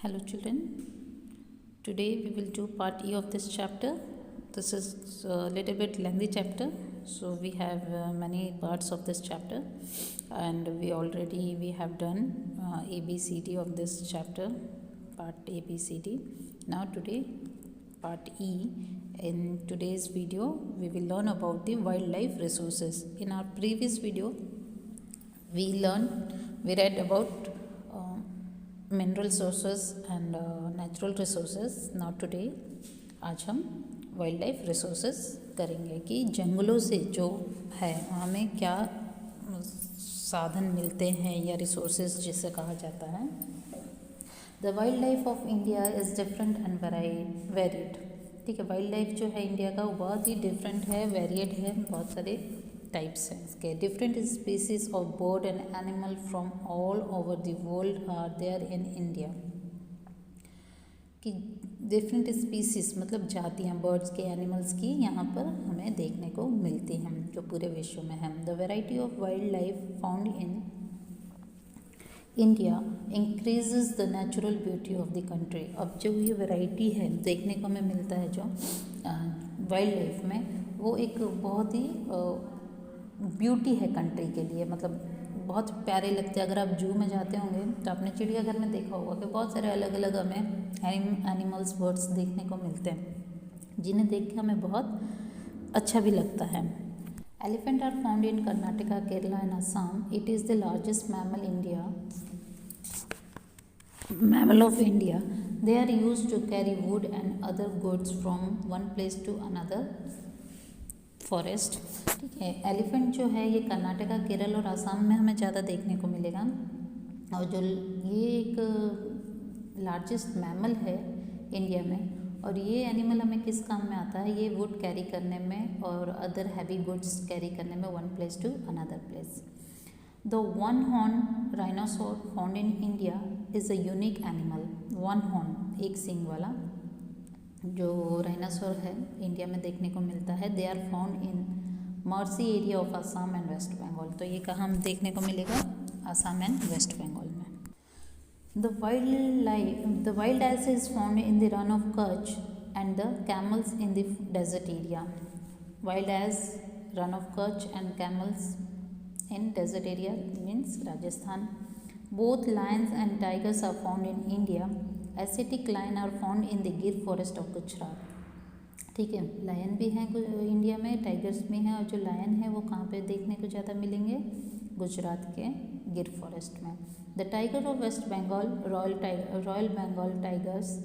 Hello children, today we will do part E of this chapter. This is a little bit lengthy chapter, so we have many parts of this chapter, and we have done ABCD of this chapter, part ABCD. Now today part E. In today's video we will learn about the wildlife resources. In our previous video we read about mineral sources and natural resources. Now today आज हम wild life resources करेंगे कि जंगलों से जो है हमें क्या साधन मिलते हैं या रिसोर्सेस जिसे कहा जाता है. The wild life of India is different and varied. ठीक है, वाइल्ड लाइफ जो है इंडिया का वो बहुत ही डिफरेंट है, वेरिएड है, बहुत सारे टाइप्स हैं इसके. Different species of bird and animal from all over the world are there in India. कि डिफरेंट स्पीसीज मतलब जातियाँ बर्ड्स के, एनिमल्स की यहाँ पर हमें देखने को मिलती हैं जो पूरे विश्व में हैं. The variety of wild life found in India increases the natural beauty of the country. अब जो ये वैरायटी है देखने को हमें मिलता है जो वाइल्ड लाइफ में, वो एक बहुत ही ब्यूटी है कंट्री के लिए, मतलब बहुत प्यारे लगते हैं. अगर आप जू में जाते होंगे तो आपने चिड़ियाघर में देखा होगा कि बहुत सारे अलग अलग हमें एनिमल्स, बर्ड्स देखने को मिलते हैं जिन्हें देख के हमें बहुत अच्छा भी लगता है. Elephant are found in Karnataka, Kerala and Assam. It is the largest mammal of India. They are used to carry wood and other goods from one place to another forest. ठीक है, एलिफेंट जो है ये कर्नाटका, केरल और आसाम में हमें ज़्यादा देखने को मिलेगा. और जो ये एक लार्जेस्ट मैमल है इंडिया में, और ये एनिमल हमें किस काम में आता है, ये वुड कैरी करने में और अदर हैवी गुड्स कैरी करने में one place to another place. The one horn rhinoceros found in India is a unique animal. One horn, एक सींग वाला जो राइनासोर है इंडिया में देखने को मिलता है. They are found in marshy area of Assam and West Bengal. तो ये कहाँ हम देखने को मिलेगा, असम एंड वेस्ट बंगाल में. The wild ass is found in the Rann of Kutch and the camels in the desert area. Wild ass, Rann of Kutch and camels in desert area means Rajasthan. Both lions and tigers are found in India. Asiatic lion are found in the Gir forest of Gujarat. ठीक है, lion भी हैं India में, tigers भी हैं, और जो lion है वो कहाँ पे देखने को ज़्यादा मिलेंगे, गुजरात के गिर फॉरेस्ट में. The tiger of West Bengal, royal Bengal tigers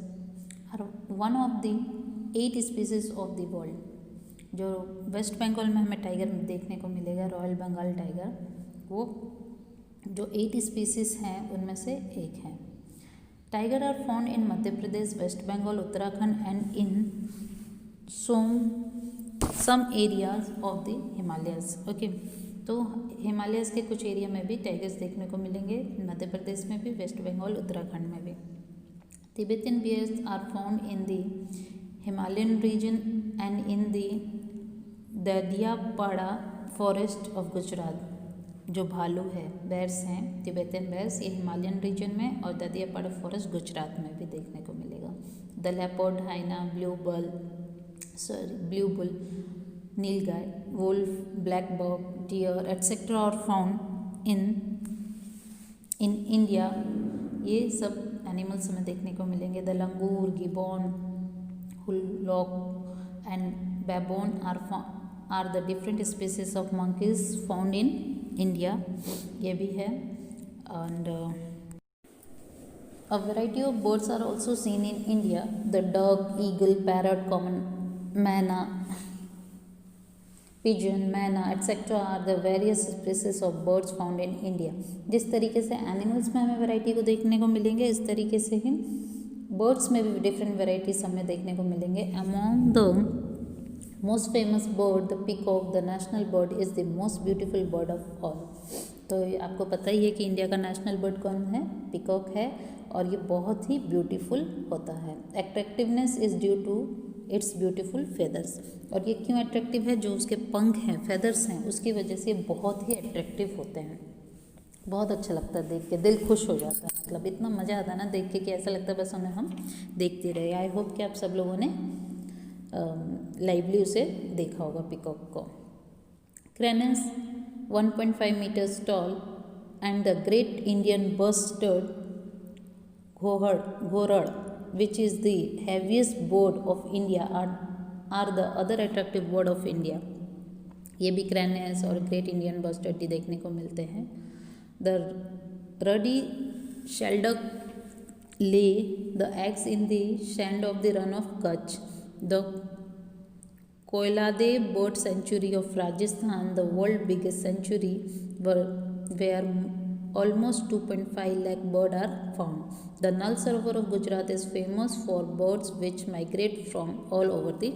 are one of the 8 species of the world. जो वेस्ट बंगाल में हमें टाइगर देखने को मिलेगा, रॉयल बंगाल टाइगर, वो जो 8 स्पीसीज हैं उनमें से एक है. Tiger are found in Madhya Pradesh, West Bengal, Uttarakhand and in some areas of the Himalayas. Okay, तो हिमालयस के कुछ एरिया में भी टाइगर्स देखने को मिलेंगे, मध्य प्रदेश में भी, वेस्ट बंगाल, उत्तराखंड में भी. Tibetan bears are found in the Himalayan region and in the Dediapada forest of Gujarat. जो भालू है, बेर्स हैं, तिब्बतियन बेर्स, ये हिमालयन रीजन में और ददियापाड़ा फॉरेस्ट गुजरात में भी देखने को मिलेगा. The leopard, hyena, blue bull, nilgai, wolf, black buck, deer etcetera are found in India. ये सब एनिमल्स हमें देखने को मिलेंगे. The langur, gibbon, hoolock and baboon are the different species of monkeys found in India. ये भी है. And a variety of birds are also seen in India. The duck, eagle, parrot, common myna, pigeon, myna etcetera are the various species of birds found in India. जिस तरीके से animals में हमें variety को देखने को मिलेंगे, इस तरीके से ही बर्ड्स में भी डिफरेंट वेराइटीज हमें देखने को मिलेंगे. Among the most famous bird the peacock, the national bird is the most beautiful bird of all. तो आपको पता ही है कि इंडिया का नेशनल बर्ड कौन है, पीकॉक है, और ये बहुत ही ब्यूटीफुल होता है. Attractiveness is due to its beautiful feathers. और ये क्यों अट्रैक्टिव है, जो उसके पंख हैं, फेदर्स हैं, उसकी वजह से बहुत ही अट्रैक्टिव होते हैं. बहुत अच्छा लगता है देख के, दिल खुश हो जाता है, मतलब इतना मज़ा आता है ना देख के कि ऐसा लगता है बस हमें हम देखते रहे। आई होप कि आप सब लोगों ने लाइवली उसे देखा होगा पीकॉक को। Cranes 1.5 meters tall and the great Indian bustard Ghorad, which is the heaviest bird of India, are the other attractive bird of India. ये भी क्रैनेस और ग्रेट इंडियन बस्टर्ड देखने को मिलते हैं। द रडी शेल्डक ले the eggs in the sand of the Rann of Kutch. The Koilade Bird Sanctuary of Rajasthan, the world's biggest sanctuary, where almost 2.5 lakh birds are found. The Nal Sarovar of Gujarat is famous for birds which migrate from all over the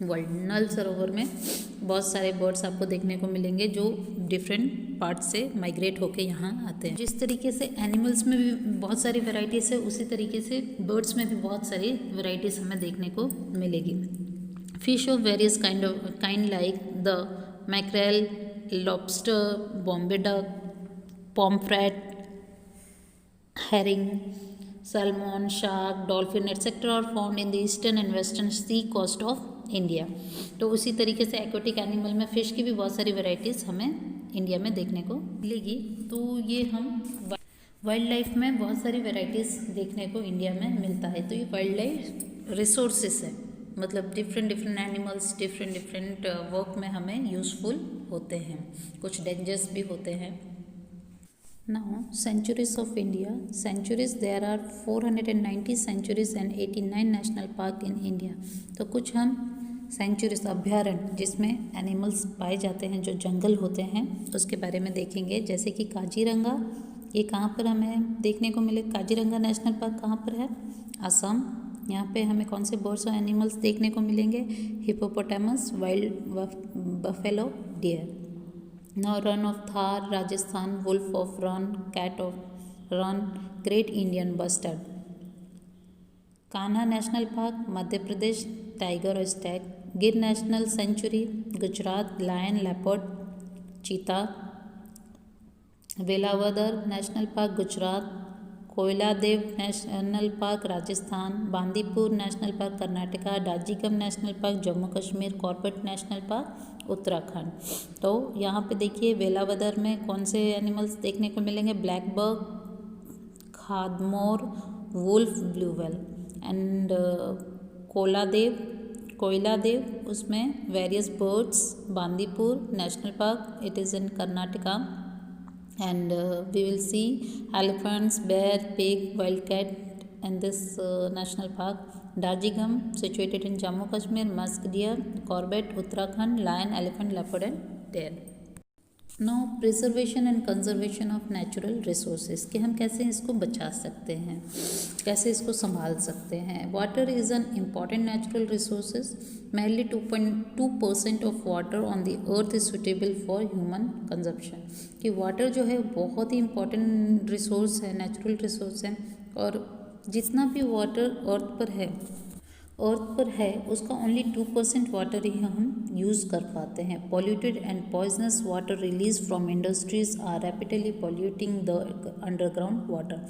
world. Nal Sarovar में बहुत सारे birds आपको देखने को मिलेंगे जो different part से migrate होके यहाँ आते हैं। जिस तरीके से एनिमल्स में भी बहुत सारी वैरायटीज़ है, उसी तरीके से बर्ड्स में भी बहुत सारी वैरायटीज़ हमें देखने को मिलेगी। Fish of various kind like the mackerel, lobster, Bombay duck, pomfret, herring, salmon, shark, dolphin, etc. are found in the eastern and western sea coast of India। तो उसी तरीके से एक्वेटिक एनिमल में फ़िश की भी बहुत सारी वैरायटीज़ हमें इंडिया में देखने को मिलेगी। तो ये हम वाइल्ड लाइफ में बहुत सारी वैरायटीज़ देखने को इंडिया में मिलता है। तो ये वाइल्ड लाइफ रिसोर्सेस है, मतलब डिफरेंट एनिमल्स डिफरेंट वर्क में हमें यूज़फुल होते हैं, कुछ डेंजर्स भी होते हैं। Now sanctuaries of India. Sanctuaries there are 490 sanctuaries and 89 national park in India. तो कुछ हम सेंचुरीज अभ्यारण्य जिसमें एनिमल्स पाए जाते हैं, जो जंगल होते हैं, उसके बारे में देखेंगे। जैसे कि काजीरंगा, ये कहाँ पर हमें देखने को मिले? काजीरंगा नेशनल पार्क कहाँ पर है? असम। यहाँ पे हमें कौन से बर्ड्स और एनिमल्स देखने को मिलेंगे? Hippopotamus, wild buffalo, deer. Now Rann of Thar Rajasthan, wolf of Rann, cat of Rann, great Indian bustard. Kanha national park Madhya Pradesh, tiger और stag. Gir national sanctuary Gujarat, lion, leopard, cheetah. Velavadar national park Gujarat. Keoladeo national park Rajasthan. Bandipur national park Karnataka. Dachigam national park Jammu Kashmir. Corbett national park Uttarakhand. तो यहाँ पे देखिए वेलावदर में कौन से animals देखने को मिलेंगे? Black buck, Khadmor, wolf, blue whale. And Keoladeo उसमें various birds. Bandipur national park, it is in Karnataka, and we will see elephants, bear, pig, wildcat in this national park. Darjeeling situated in Jammu Kashmir, musk deer, Corbett Uttarakhand, lion, elephant, leopard and deer. Now preservation and conservation of natural resources, कि हम कैसे इसको बचा सकते हैं, कैसे इसको संभाल सकते हैं। Water is an important natural resources. Merely 2.2% of water on the earth is suitable for human consumption. कि वाटर जो है बहुत ही इम्पॉर्टेंट रिसोर्स है, नेचुरल रिसोर्स है, और जितना भी वाटर अर्थ पर है उसका ओनली 2% वाटर ही हम यूज़ कर पाते हैं। Polluted and poisonous water release from industries are rapidly polluting the underground water.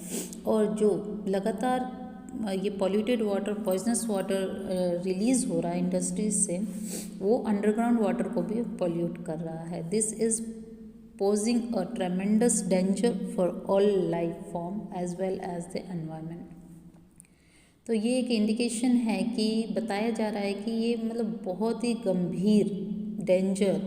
और जो लगातार ये polluted water, poisonous water release हो रहा है इंडस्ट्रीज से, वो अंडरग्राउंड वाटर को भी पॉल्यूट कर रहा है। This is posing a tremendous danger for all life form as well as the environment. तो ये एक इंडिकेशन है कि बताया जा रहा है कि ये मतलब बहुत ही गंभीर डेंजर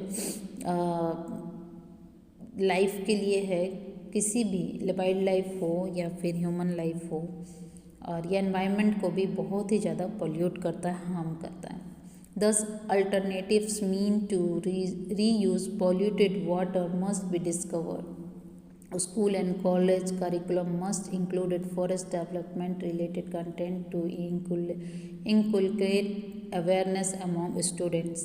लाइफ के लिए है, किसी भी वाइल्ड लाइफ हो या फिर ह्यूमन लाइफ हो, और ये एनवायरनमेंट को भी बहुत ही ज़्यादा पोल्यूट करता है, हार्म करता है। Thus, alternatives mean to reuse polluted water must be discovered. School and college curriculum must include forest development related content to inculcate awareness among students.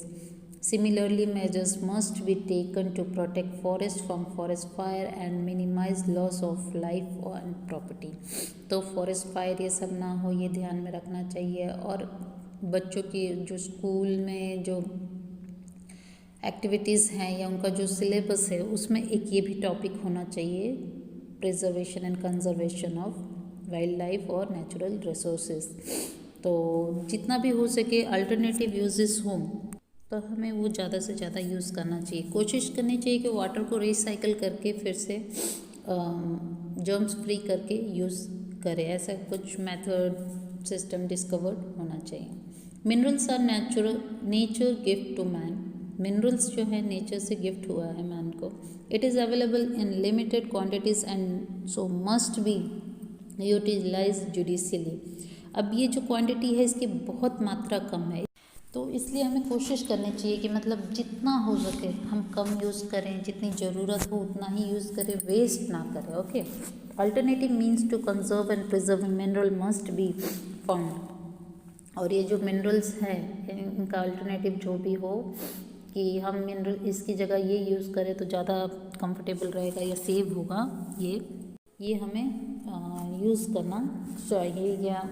Similarly, measures must be taken to protect forest from forest fire and minimize loss of life and property. तो forest fire ये सब ना हो, ये ध्यान में रखना चाहिए। और बच्चों की जो स्कूल में जो एक्टिविटीज़ हैं या उनका जो सिलेबस है उसमें एक ये भी टॉपिक होना चाहिए, preservation and conservation of wild life और नेचुरल रिसोर्सेज। तो जितना भी हो सके अल्टरनेटिव यूजेस हों तो हमें वो ज़्यादा से ज़्यादा यूज़ करना चाहिए। कोशिश करनी चाहिए कि वाटर को रिसाइकिल करके फिर से जर्म्स फ्री करके यूज़ करें। ऐसा कुछ मेथड सिस्टम डिस्कवर्ड होना चाहिए। Minerals are nature gift to man. Minerals जो है नेचर से गिफ्ट हुआ है मैन को। It is available in limited quantities and so must be utilise judiciously. अब ये जो क्वांटिटी है इसकी बहुत मात्रा कम है, तो इसलिए हमें कोशिश करनी चाहिए कि मतलब जितना हो सके हम कम यूज़ करें, जितनी ज़रूरत हो उतना ही यूज़ करें, वेस्ट ना करें। Okay, alternative means to conserve and preserve mineral must be found. और ये जो मिनरल्स हैं इनका अल्टरनेटिव जो भी हो कि हम मिनरल इसकी जगह ये यूज़ करें तो ज़्यादा कंफर्टेबल रहेगा या सेव होगा, ये हमें यूज़ करना चाहिए या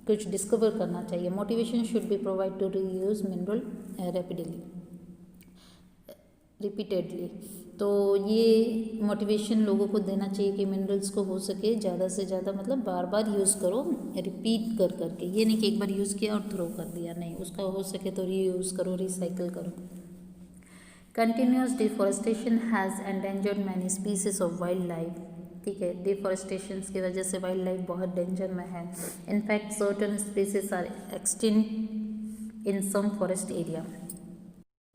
कुछ डिस्कवर करना चाहिए। Motivation should be provide to reuse mineral repeatedly. तो ये मोटिवेशन लोगों को देना चाहिए कि मिनरल्स को हो सके ज़्यादा से ज़्यादा मतलब बार बार यूज़ करो, रिपीट कर करके। ये नहीं कि एक बार यूज़ किया और थ्रो कर दिया, नहीं, उसका हो सके तो रीयूज़ करो, रिसाइकिल करो। Continuous deforestation has endangered many species of wild life. ठीक है, डिफॉरेस्टेशन की वजह से वाइल्ड लाइफ बहुत डेंजर में है। In fact certain species are extinct in some forest area.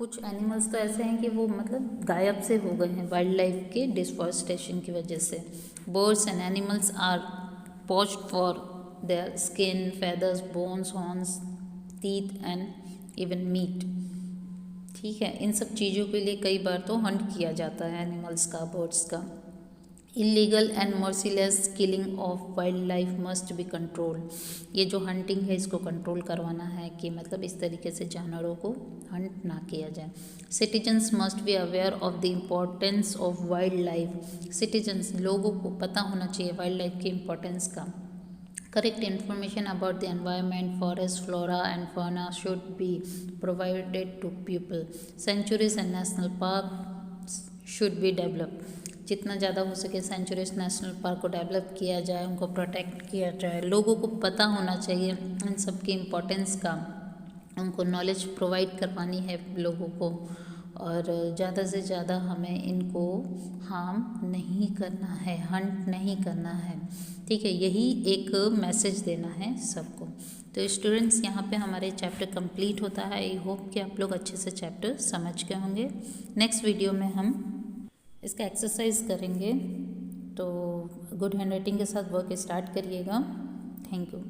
कुछ एनिमल्स तो ऐसे हैं कि वो मतलब गायब से हो गए हैं वाइल्ड लाइफ के डिफॉरेस्टेशन की वजह से। Birds and animals are poached for their skin, feathers, bones, horns, teeth and even meat. ठीक है, इन सब चीज़ों के लिए कई बार तो हंट किया जाता है एनिमल्स का, बर्ड्स का। Illegal and merciless killing of wild life must be control. ये जो हंटिंग है इसको कंट्रोल करवाना है कि मतलब इस तरीके से जानवरों को हंट ना किया जाए। Citizens must be aware of the importance of wild life. Citizens, लोगों को पता होना चाहिए वाइल्ड लाइफ की इम्पोर्टेंस का। Correct information about the environment, forest, flora and fauna should be provided to people. Sanctuaries and national parks should be developed. जितना ज़्यादा हो सके सेंचुरीज, नेशनल पार्क को डेवलप किया जाए, उनको प्रोटेक्ट किया जाए। लोगों को पता होना चाहिए इन सब की इम्पोर्टेंस का, उनको नॉलेज प्रोवाइड करवानी है लोगों को, और ज़्यादा से ज़्यादा हमें इनको हार्म नहीं करना है, हंट नहीं करना है। ठीक है, यही एक मैसेज देना है सबको। तो स्टूडेंट्स, यहाँ पे हमारे चैप्टर कंप्लीट होता है। आई होप कि आप लोग अच्छे से चैप्टर समझ गए होंगे। नेक्स्ट वीडियो में हम इसका एक्सरसाइज करेंगे, तो गुड हैंड राइटिंग के साथ वर्क स्टार्ट करिएगा। Thank you.